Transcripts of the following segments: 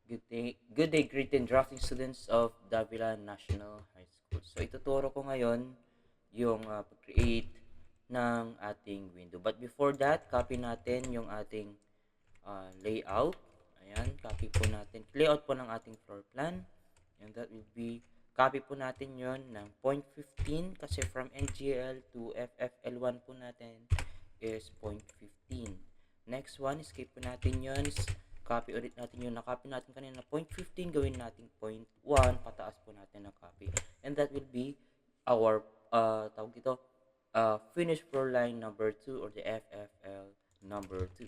Good day, greeting drafting students of Davila National High School. So, ituturo ko ngayon yung create ng ating window. But before that, copy natin yung ating layout. Ayan, copy po natin. Layout po ng ating floor plan. And that will be, copy po natin yon ng 0.15 kasi from NGL to FFL1 po natin is 0.15. Next one, skip po natin yon. Copy ulit natin yung nakopy natin kanina na 0.15, gawin natin 0.1, pataas po natin ng copy. And that will be our, tawag dito, finish floor line number 2 or the FFL number 2.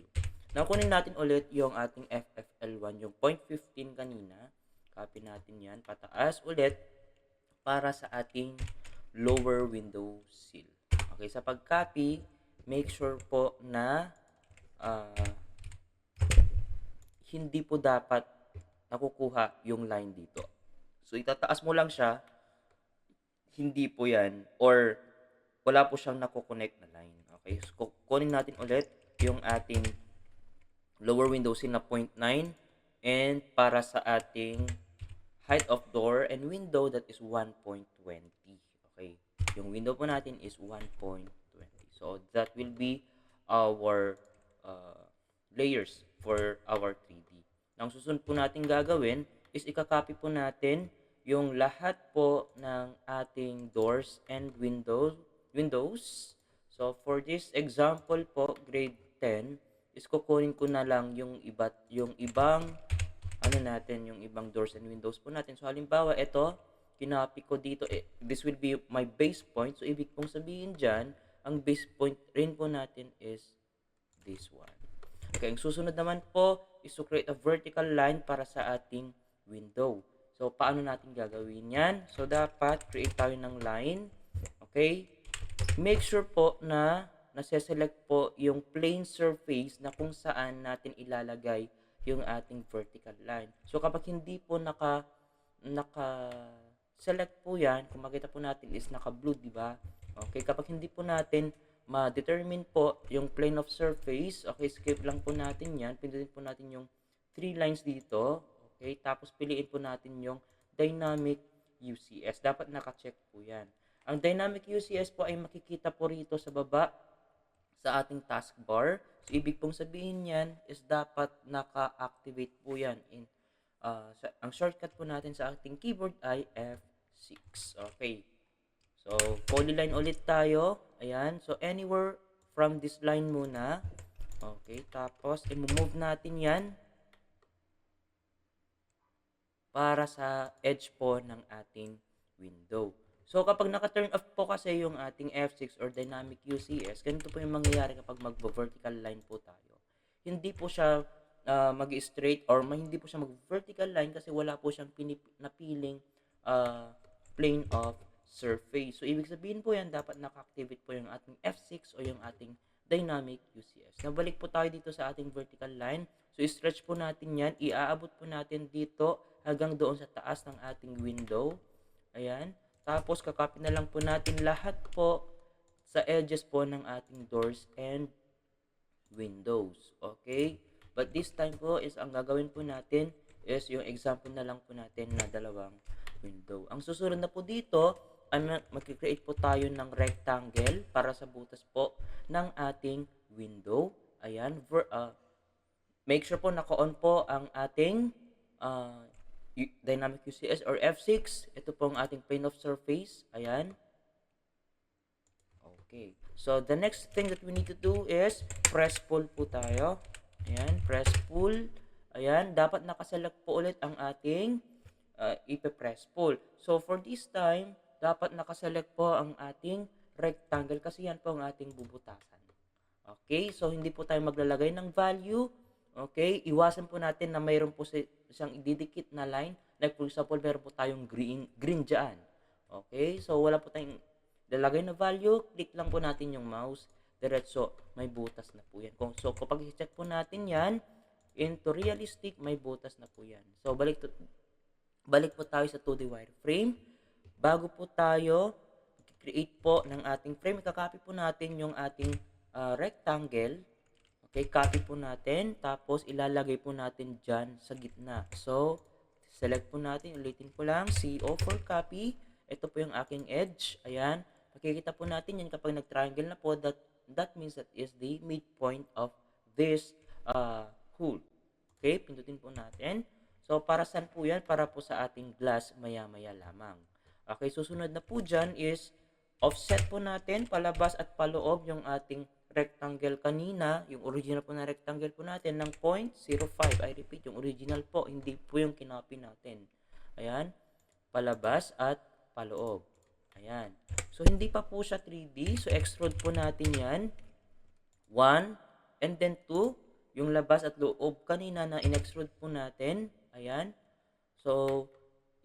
Now, kunin natin ulit yung ating FFL1, yung 0.15 kanina. Copy natin yan, pataas ulit para sa ating lower window sill. Okay, sa pag-copy, make sure po na hindi po dapat nakukuha yung line dito. So, itataas mo lang siya, hindi po yan, or wala po siyang nakukonect na line. Okay, so kunin natin ulit yung ating lower window sill na 0.9 and para sa ating height of door and window that is 1.20. Okay, yung window po natin is 1.20. So, that will be our layers for our 3D. Ang susunod po natin gagawin is ikakopy po natin yung lahat po ng ating doors and windows. So, for this example po, grade 10, is kukunin ko na lang yung ibang yung ibang doors and windows po natin. So, halimbawa, ito, kinopy ko dito, this will be my base point. So, ibig pong sabihin dyan, ang base point rin po natin is this one. Okay, ang susunod naman po is to create a vertical line para sa ating window. So, paano natin gagawin yan? So, dapat create tayo ng line. Okay? Make sure po na nase-select po yung plane surface na kung saan natin ilalagay yung ating vertical line. So, kapag hindi po naka-select po yan, kung makita po natin is naka-blue, di ba? Okay, kapag hindi po natin ma-determine po yung plane of surface, okay, skip lang po natin yan. Pindutin po natin yung 3 lines dito. Okay, tapos piliin po natin yung dynamic UCS. Dapat naka-check po yan. Ang dynamic UCS po ay makikita po rito sa baba sa ating taskbar. So, ibig pong sabihin yan is dapat naka-activate po yan. Ang shortcut po natin sa ating keyboard ay F6. Okay. So, polyline ulit tayo. Ayan. So, anywhere from this line muna. Okay. Tapos, i-move natin yan para sa edge po ng ating window. So, kapag naka-turn off po kasi yung ating F6 or dynamic UCS, ganito po yung mangyayari kapag mag-vertical line po tayo. Hindi po siya mag-straight or hindi po siya mag-vertical line kasi wala po siyang napiling plane of surface. So, ibig sabihin po yan, dapat naka-activate po yung ating F6 o yung ating dynamic UCS. Nabalik po tayo dito sa ating vertical line. So, i-stretch po natin yan. Iaabot po natin dito hanggang doon sa taas ng ating window. Ayan. Tapos, kakopy na lang po natin lahat po sa edges po ng ating doors and windows. Okay? But this time po is ang gagawin po natin is yung example na lang po natin na dalawang window. Ang susunod na po dito, mag-create po tayo ng rectangle para sa butas po ng ating window. Ayan. Make sure po naka-on po ang ating dynamic UCS or F6. Ito po ang ating plane of surface. Ayan. Okay. So, the next thing that we need to do is press pull po tayo. Ayan. Press pull. Ayan. Dapat nakaselect po ulit ang ating ipe-press pull. So, for this time, dapat nakaselect po ang ating rectangle kasi yan po ang ating bubutasan. Okay? So, hindi po tayo maglalagay ng value. Okay? Iwasan po natin na mayroon po siyang ididikit na line. Like for example, meron po tayong green dyan. Okay? So, wala po tayong lalagay na value. Click lang po natin yung mouse. Diretso, may butas na po yan. So, kapag i-check po natin yan, into realistic, may butas na po yan. So, balik po tayo sa 2D wireframe. Bago po tayo create po ng ating frame, kakopy po natin yung ating rectangle. Okay, copy po natin. Tapos, ilalagay po natin dyan sa gitna. So, select po natin. Ulitin ko lang. CO for copy. Ito po yung aking edge. Ayan. Makikita po natin yan kapag nag-triangle na po. That means that is the midpoint of this hole. Okay, pindutin po natin. So, para saan po yan? Para po sa ating glass maya-maya lamang. Okay, susunod na po dyan is offset po natin palabas at paloob yung ating rectangle kanina, yung original po na rectangle po natin ng 0.05. I repeat, yung original po, hindi po yung kinopy natin. Ayan, palabas at paloob. Ayan. So, hindi pa po siya 3D. So, extrude po natin yan. 1, and then 2, yung labas at loob kanina na in-extrude po natin. Ayan. So,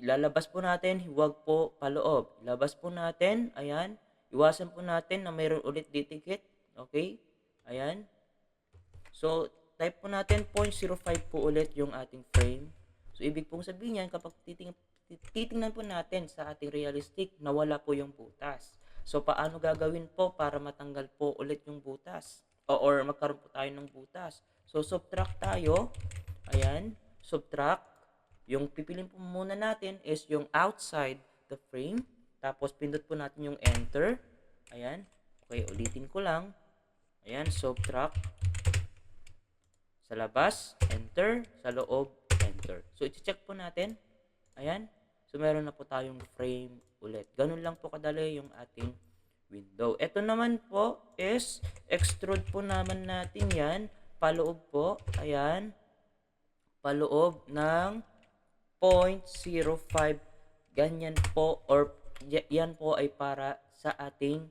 ilalabas po natin, huwag po paloob. Ilabas po natin, ayan. Iwasan po natin na mayroon ulit didikit. Okay? Ayan. So, type po natin 0.05 po ulit yung ating frame. So, ibig pong sabihin yan, kapag titingnan po natin sa ating realistic, nawala po yung butas. So, paano gagawin po para matanggal po ulit yung butas? Or magkaroon po tayo ng butas. So, subtract tayo. Ayan. Subtract. Yung pipilin po muna natin is yung outside the frame. Tapos, pindot po natin yung enter. Ayan. Okay, ulitin ko lang. Ayan, subtract. Sa labas, enter. Sa loob, enter. So, i-check po natin. Ayan. So, meron na po tayong frame ulit. Ganun lang po kadali yung ating window. Ito naman po is extrude po naman natin yan. Paloob po. Ayan. Paloob ng 0.05. Ganyan po, or yan po ay para sa ating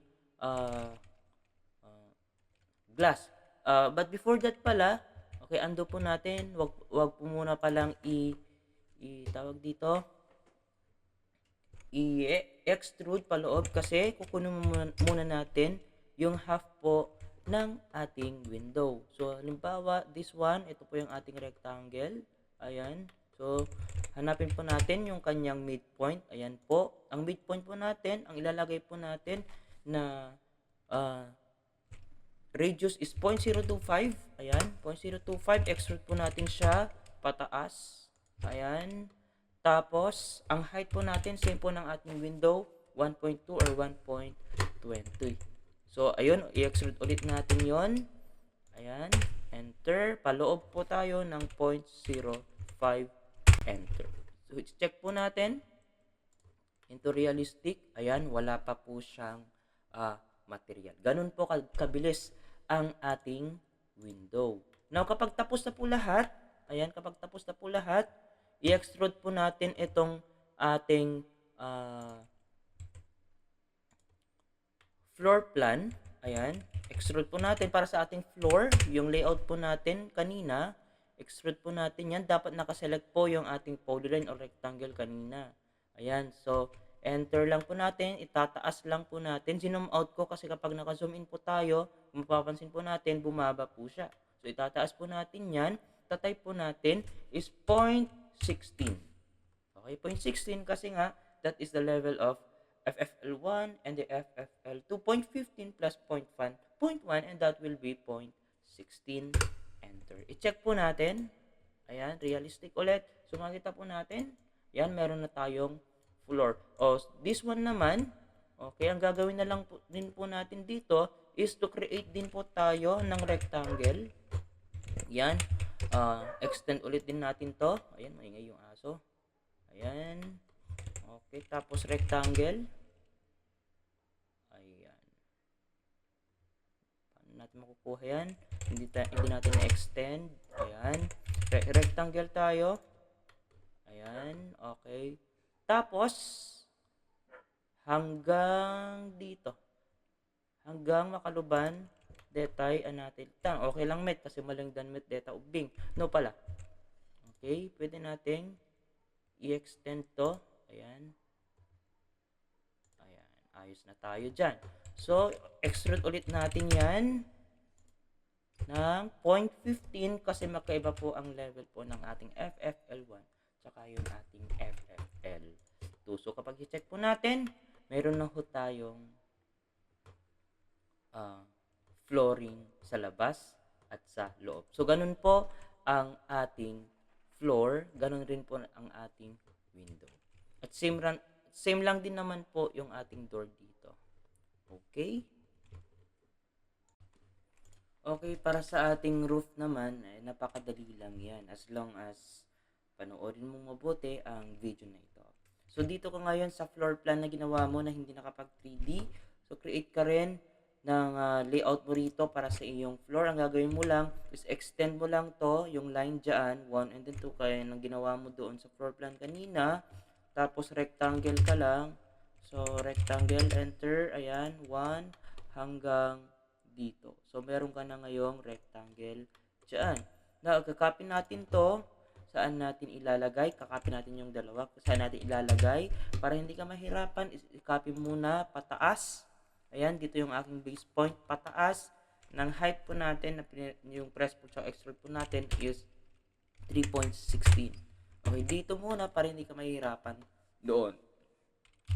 glass. But before that pala, okay, undo po natin. Wag po muna palang tawag dito, i-extrude paloob kasi kukunin muna natin yung half po ng ating window. So, halimbawa, this one, ito po yung ating rectangle. Ayan. So, hanapin po natin yung kanyang midpoint. Ayan po. Ang midpoint po natin, ang ilalagay po natin na radius is 0.025. Ayan, 0.025. Extrude po natin siya pataas. Ayan. Tapos, ang height po natin, same po ng ating window, 1.2 or 1.20. So, ayun, i-extrude ulit natin yon. Ayan, enter. Paloob po tayo ng 0.05, enter. So, check po natin into realistic. Ayan, wala pa po siyang material. Ganun po kabilis ang ating window. Now, kapag tapos na po lahat, ayan, kapag tapos na po lahat, i-extrude po natin itong ating floor plan. Ayan, extrude po natin para sa ating floor, yung layout po natin kanina, extrude po natin yan. Dapat nakaselect po yung ating polyline or rectangle kanina. Ayan, so, enter lang po natin, itataas lang po natin. Zoom out ko kasi kapag naka-zoom in po tayo, mapapansin po natin, bumaba po siya. So, itataas po natin yan. Tatype po natin is 0.16. Okay, 0.16 kasi nga, that is the level of FFL1 and the FFL2. 0.15 plus 0.1, and that will be 0.16. Enter. I-check po natin. Ayan, realistic ulit. So, makita po natin, yan, meron na tayong floor. This one naman, okay, ang gagawin na lang po, din po natin dito is to create din po tayo ng rectangle. Yan. Extend ulit din natin to. Ayan, maingay yung aso. Ayan. Okay, tapos rectangle. Ayan. Paano natin makukuha yan? Hindi natin na-extend. Ayan. Rectangle tayo. Ayan. Okay. Tapos, hanggang dito. Hanggang makaluban, detay, natin. Okay lang met, kasi malang dan met, deta ubing. No pala. Okay, pwede nating i-extend to. Ayan. Ayan. Ayos na tayo dyan. So, extrude ulit natin yan ng 0.15 kasi magkaiba po ang level po ng ating FFL1 tsaka yung ating FFL2. So, kapag i-check po natin, meron na ho tayong flooring sa labas at sa loob. So, ganun po ang ating floor, ganun rin po ang ating window. At same lang din naman po yung ating door dito. Okay? Okay, para sa ating roof naman, napakadali lang yan as long as panoorin mong mabuti ang video na ito. So, dito ka ngayon sa floor plan na ginawa mo na hindi nakapag 3D. So, create ka rin ng layout mo rito para sa iyong floor. Ang gagawin mo lang is extend mo lang to, yung line dyan, 1 and then 2, kaya nang ginawa mo doon sa floor plan kanina. Tapos, rectangle ka lang. So, rectangle, enter, ayan, 1 hanggang dito. So, meron ka na ngayong rectangle dyan. Now, kakopy natin to. Saan natin ilalagay? Kakopy natin yung dalawa. Saan natin ilalagay? Para hindi ka mahirapan, i-copy muna pataas. Ayan, dito yung aking base point pataas. Ng height po natin, yung press po sa extrude po natin is 3.16. Okay, dito muna para hindi ka mahirapan doon.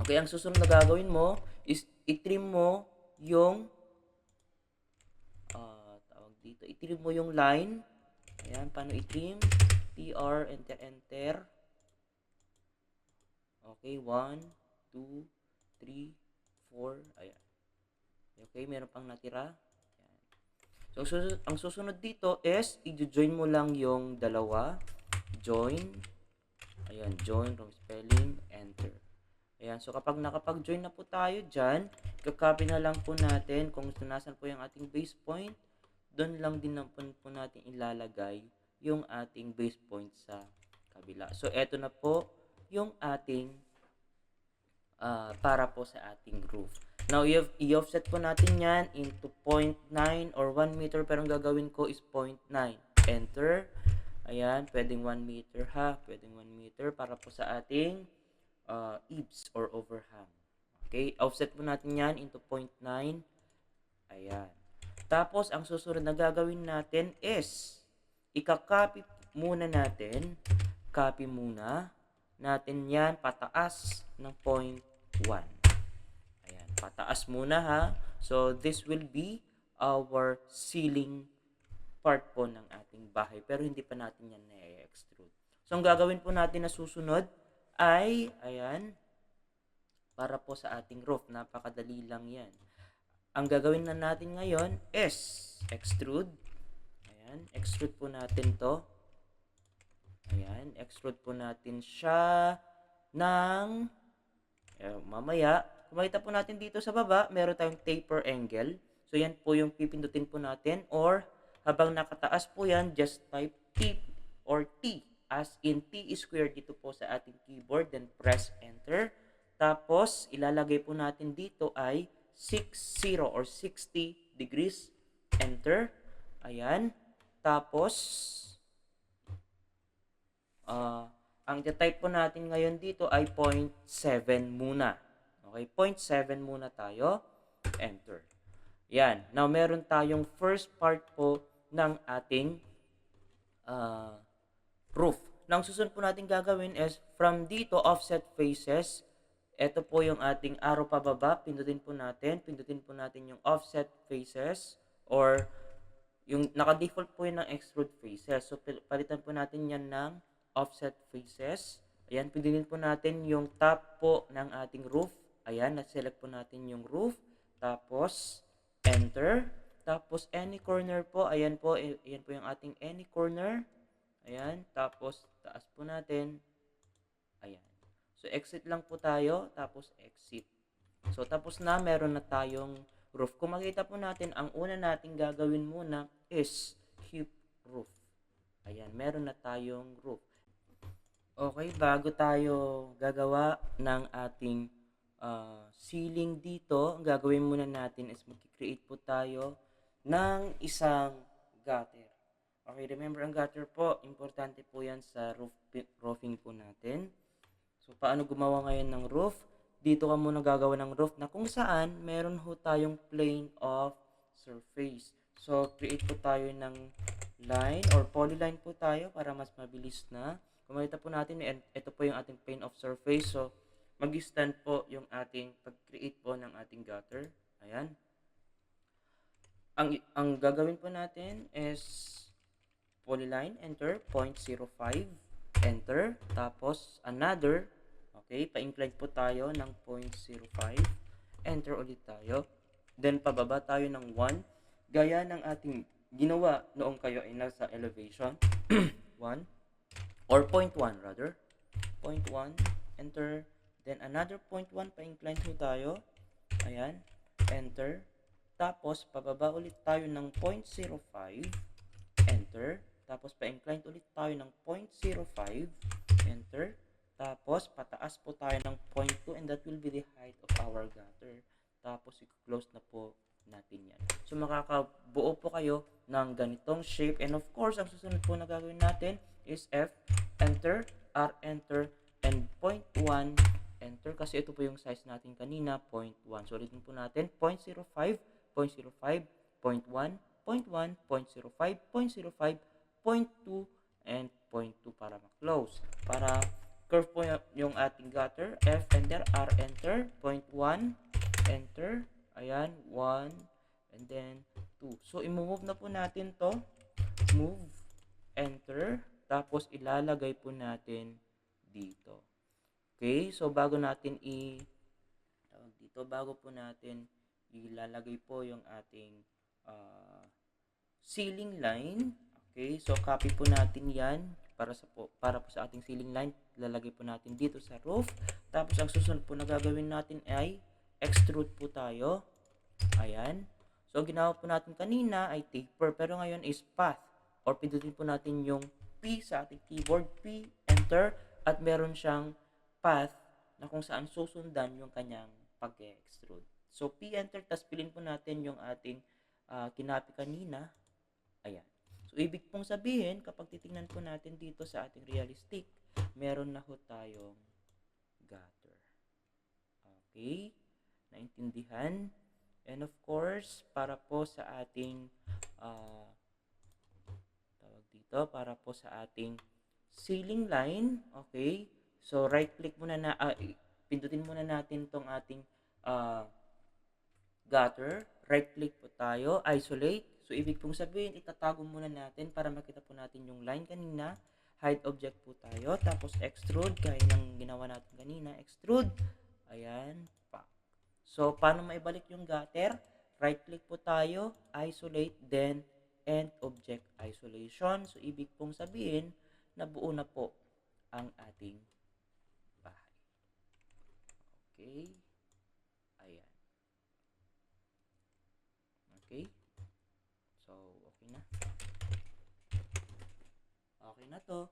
Okay, ang susunod na gagawin mo is i-trim mo yung tawag dito, i-trim mo yung line. Ayan, paano i-trim? TR, enter, enter. Okay, 1, 2, 3, 4, ayan. Okay, meron pang natira. Ayan. So, ang susunod dito is, i-join mo lang yung dalawa. Join. Ayan, join, wrong spelling, enter. Ayan, so kapag nakapag-join na po tayo dyan, kakopy na lang po natin kung nasan po yung ating base point. Doon lang din po natin ilalagay yung ating base point sa kabila. So, eto na po yung ating para po sa ating roof. Now, i-offset po natin yan into 0.9 or 1 meter, pero ang gagawin ko is 0.9. Enter. Ayan, pwedeng 1 meter ha. Pwedeng 1 meter para po sa ating eaves or overhang. Okay, offset po natin yan into 0.9. Ayan. Tapos, ang susunod na gagawin natin is, ika-copy muna natin, copy muna natin yan pataas ng 0.1. Ayan, pataas muna ha. So, this will be our ceiling part po ng ating bahay. Pero hindi pa natin yan na-extrude. So, ang gagawin po natin na susunod ay, ayan, para po sa ating roof. Napakadali lang yan. Ang gagawin na natin ngayon is extrude. Ayan, extrude po natin to. Ayan, extrude po natin siya ng mamaya. Kung makita po natin dito sa baba, meron tayong taper angle. So, yan po yung pipindutin po natin. Or, habang nakataas po yan, just type T or T. As in T square dito po sa ating keyboard. Then, press enter. Tapos, ilalagay po natin dito ay 60 or 60 degrees. Enter. Ayan. Tapos, ang type po natin ngayon dito ay 0.7 muna. Okay, 0.7 muna tayo. Enter. Yan. Now, meron tayong first part po ng ating roof. Now, ang susunod po natin gagawin is from dito, offset faces. Ito po yung ating arrow pababa. Pindutin po natin yung offset faces or yung naka-default po yun ng extrude faces. So, palitan po natin yan ng offset faces. Ayan, pindutin po natin yung top po ng ating roof. Ayan, na-select po natin yung roof. Tapos, enter. Tapos, any corner po. Ayan po yung ating any corner. Ayan, tapos, taas po natin. Ayan. So, exit lang po tayo, tapos exit. So, tapos na, meron na tayong roof. Kung makita po natin, ang una nating gagawin muna is hip roof. Ayan, meron na tayong roof. Okay, bago tayo gagawa ng ating ceiling dito, ang gagawin muna natin is mag-create po tayo ng isang gutter. Okay, remember ang gutter po, importante po yan sa roofing po natin. So, paano gumawa ngayon ng roof? Dito ka muna gagawa ng roof na kung saan meron ho tayong plane of surface. So, create po tayo ng line or polyline po tayo para mas mabilis na. Kung makita po natin, ito po yung ating plane of surface. So, mag-stand po yung ating pag-create po ng ating gutter. Ayan. ang gagawin po natin is polyline, enter, 0.05, enter, tapos another, okay, pa-incline po tayo ng 0.05, enter ulit tayo, then pababa tayo ng 1, gaya ng ating ginawa noong kayo ay nasa elevation, 1, or 0.1 rather, 0.1, enter, then another 0.1, pa-incline po tayo, ayan, enter, tapos pababa ulit tayo ng 0.05, enter, tapos pa-incline ulit tayo ng 0.05, enter, tapos pataas po tayo ng 0.2 and that will be the height of our gutter. Tapos i-close na po natin yan. So makakabuo po kayo ng ganitong shape, and of course ang susunod po na gagawin natin is F, enter, R, enter, and 0.1, enter, kasi ito po yung size natin kanina, 0.1. So ulitin po natin, 0.05, 0.05, 0.1, 0.1, 0.05, 0.05, 0.2, and 0.2 para ma-close. Para curve po yung ating gutter, F, enter, R, enter, 0.1, enter, ayan, 1, and then 2. So, i-move na po natin to, move, enter, tapos ilalagay po natin dito. Okay, so bago po natin ilalagay po yung ating ceiling line. Okay, so copy po natin yan para po sa ating ceiling line. Lalagay po natin dito sa roof. Tapos ang susunod po na gagawin natin ay extrude po tayo. Ayan. So ginawa po natin kanina ay taper, pero ngayon is path, or pindutin po natin yung P sa ating keyboard, P, enter, at meron siyang path na kung saan susundan yung kanyang pag-extrude. So P, enter, tas pilin po natin yung ating kinapi kanina. Ayan. So ibig pong sabihin, kapag titingnan po natin dito sa ating realistic, meron na ho tayong gutter. Okay? Naintindihan? And of course, para po sa ating para po sa ating ceiling line, okay? So right click muna pindutin muna natin tong ating gutter. Right click po tayo, isolate. So ibig pong sabihin, itatago muna natin para makita po natin yung line kanina. Hide object po tayo, tapos extrude, gaya ng ginawa natin kanina, extrude. Ayan, pa. So, paano maibalik yung gutter? Right-click po tayo, isolate, then end object isolation. So, ibig pong sabihin, nabuo na po ang ating bahay. Okay? Ayan. Okay? So, okay na. Okay na to.